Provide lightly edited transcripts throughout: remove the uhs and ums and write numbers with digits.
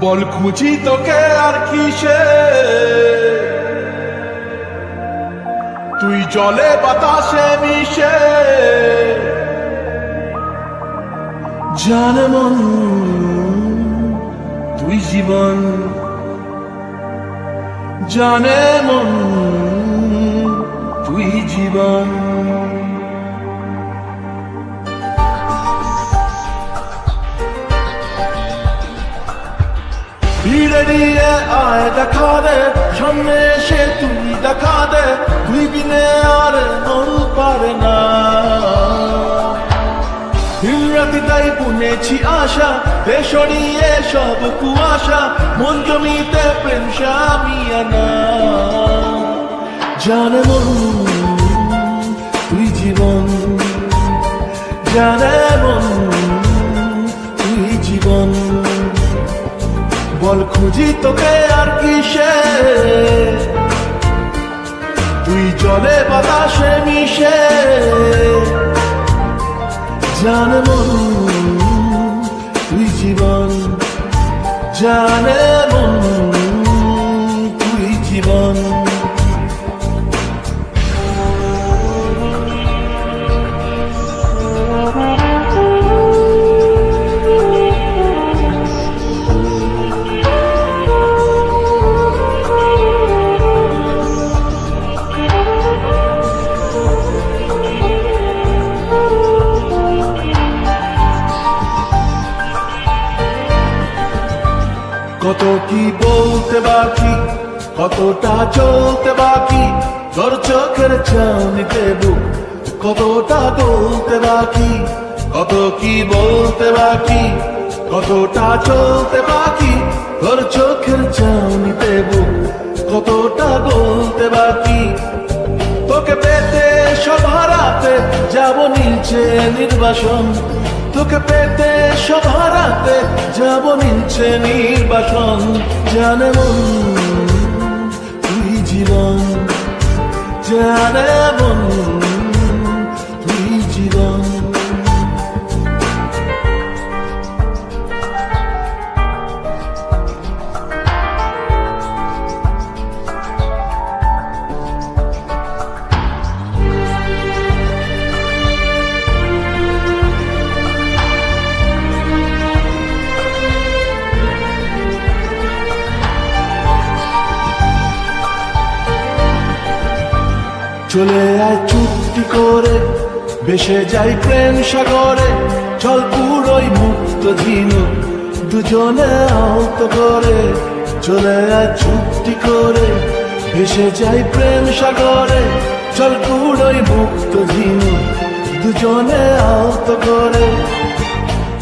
বল খুঁজি তোকে আর কিসে, তুই জলে বাতাসে মিশে। জানে মন তুই জীবন, জানে মন তুই জীবন। ভিড়ে নিয়ে আয় দেখা দে, সামনে এসে তুই দেখা দে, তুই বিনে আর মন পারে না। দিন রাতি তাই বুনেছি আশা, সরিয়ে সব কুয়াশা, মন জমিতে প্রেম শামিয়ানা। জানে মন তুই জীবন, জানে মন তুই জীবন। বল খুঁজি তোকে আর কিসে, তুই জলে বাতাসে মিশে। জানে মন তুই জীবন, জানে মন তুই জীবন। কত কি বলতে বাকি, কতটা চলতে বাকি, তোর চোখের চাউনিতে বুক কতটা বলতে বাকি। কত কি বলতে বাকি, কতটা চলতে বাকি, তোর চোখের চাউনিতে বুক কতটা বলতে বাকি। তোকে পেতে সব হারাতে যাব নিচে নির্বাসন, তোকে পেতে সব হারাতে যাব নিচে নির্বাসন। জানে মন তুই জীবন, জানে মন তুই জীবন। চলে আয় চুক্তি করে, ভেসে যাই প্রেম সাগরে, চল পুরোই মুক্ত ঝিনুক দুজনে আহত করে। চলে আয় চুক্তি করে, ভেসে যাই প্রেম সাগরে, চল পুরোই মুক্ত ঝিনুক দুজনে আহত করে।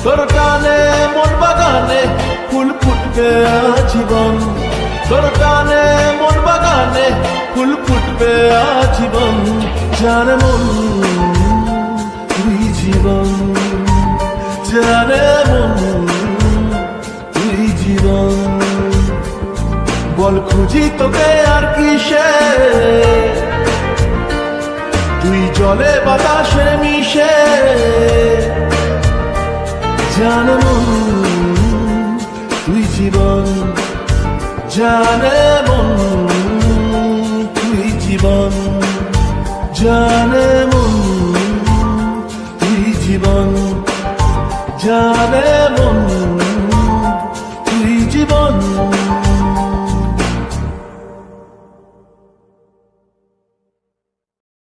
তোর টানে মন বাগানে ফুল ফুটবে আজীবন, তোর টানে মন বাগানে ফুল ফুটবে আজীবন। জানে মন তুই জীবন, জানে মন তুই জীবন। বল খুঁজি তোকে আর কিসে, তুই জলে বাতাসে মিশে। জানে মন তুই জীবন, জানে মন তুই জীবন, জানে মন তুই জীবন, জানে মন।